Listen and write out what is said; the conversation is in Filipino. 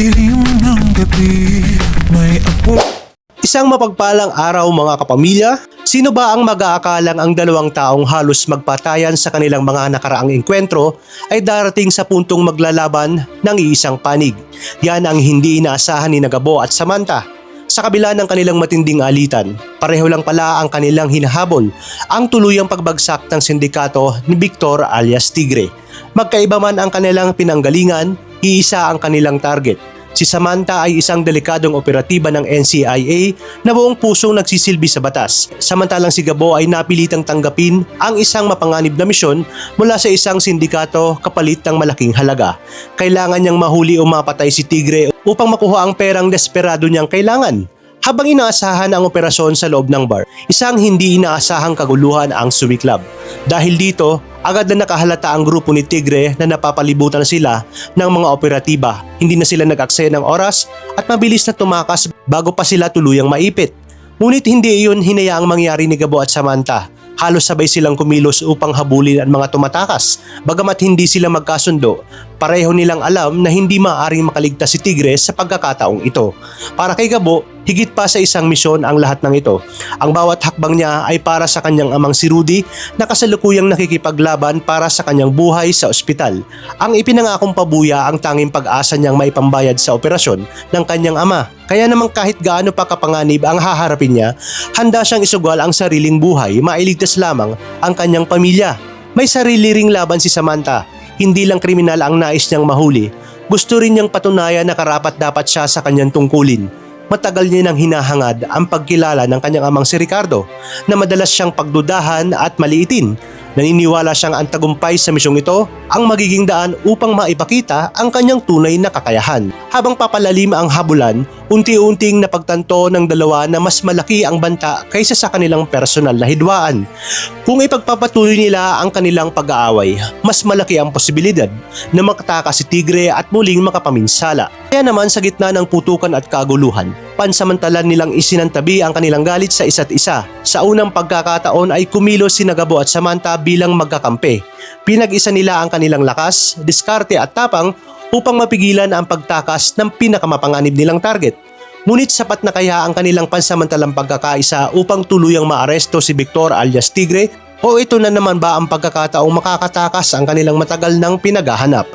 dilim ng gabi, may apo. Isang mapagpalang araw mga kapamilya, sino ba ang mag-aakalang ang dalawang taong halos magpatayan sa kanilang mga nakaraang engkwentro ay darating sa puntong maglalaban ng iisang panig? Yan ang hindi inaasahan ni Gabo at Samantha. Sa kabila ng kanilang matinding alitan, pareho lang pala ang kanilang hinahabol, ang tuluyang pagbagsak ng sindikato ni Victor alias Tigre. Magkaiba man ang kanilang pinanggalingan, iisa ang kanilang target. Si Samantha ay isang delikadong operatiba ng NCIA na buong pusong nagsisilbi sa batas. Samantalang si Gabo ay napilitang tanggapin ang isang mapanganib na misyon mula sa isang sindikato kapalit ng malaking halaga. Kailangan niyang mahuli o mapatay si Tigre upang makuha ang perang desperado niyang kailangan. Habang inaasahan ang operasyon sa loob ng bar, isang hindi inaasahang kaguluhan ang sumiklab. Dahil dito, agad na nakahalata ang grupo ni Tigre na napapalibutan sila ng mga operatiba. Hindi na sila nag-aksaya ng oras at mabilis na tumakas bago pa sila tuluyang maipit. Ngunit hindi iyon hinayaang mangyari ni Gabo at Samantha. Halos sabay silang kumilos upang habulin ang mga tumatakas. Bagamat hindi sila magkasundo, pareho nilang alam na hindi maaaring makaligtas si Tigre sa pagkakataong ito. Para kay Gabo, higit pa sa isang misyon ang lahat ng ito. Ang bawat hakbang niya ay para sa kanyang amang si Rudy na kasalukuyang nakikipaglaban para sa kanyang buhay sa ospital. Ang ipinangakong pabuya ang tanging pag-asa niyang maipambayad sa operasyon ng kanyang ama. Kaya naman kahit gaano pa kapanganib ang haharapin niya, handa siyang isugal ang sariling buhay, mailigtas lamang ang kanyang pamilya. May sarili ring laban si Samantha. Hindi lang kriminal ang nais niyang mahuli. Gusto rin niyang patunayan na karapat-dapat siya sa kanyang tungkulin. Matagal niya nang hinahangad ang pagkilala ng kanyang amang si Ricardo na madalas siyang pagdudahan at maliitin. Naniniwala siyang ang tagumpay sa misyong ito ang magiging daan upang maipakita ang kanyang tunay na kakayahan. Habang papalalim ang habulan, unti-unting napagtanto ng dalawa na mas malaki ang banta kaysa sa kanilang personal na hidwaan. Kung ipagpapatuloy nila ang kanilang pag-aaway, mas malaki ang posibilidad na makatakas si Tigre at muling makapaminsala. Kaya naman sa gitna ng putukan at kaguluhan, pansamantalan nilang isinantabi ang kanilang galit sa isa't isa. Sa unang pagkakataon ay kumilos si Gabo at Samantha bilang magkakampi. Pinag-isa nila ang kanilang lakas, diskarte at tapang upang mapigilan ang pagtakas ng pinakamapanganib nilang target. Ngunit sapat na kaya ang kanilang pansamantalang pagkakaisa upang tuluyang maaresto si Victor alias Tigre, o ito na naman ba ang pagkakataong makakatakas ang kanilang matagal nang pinaghahanap?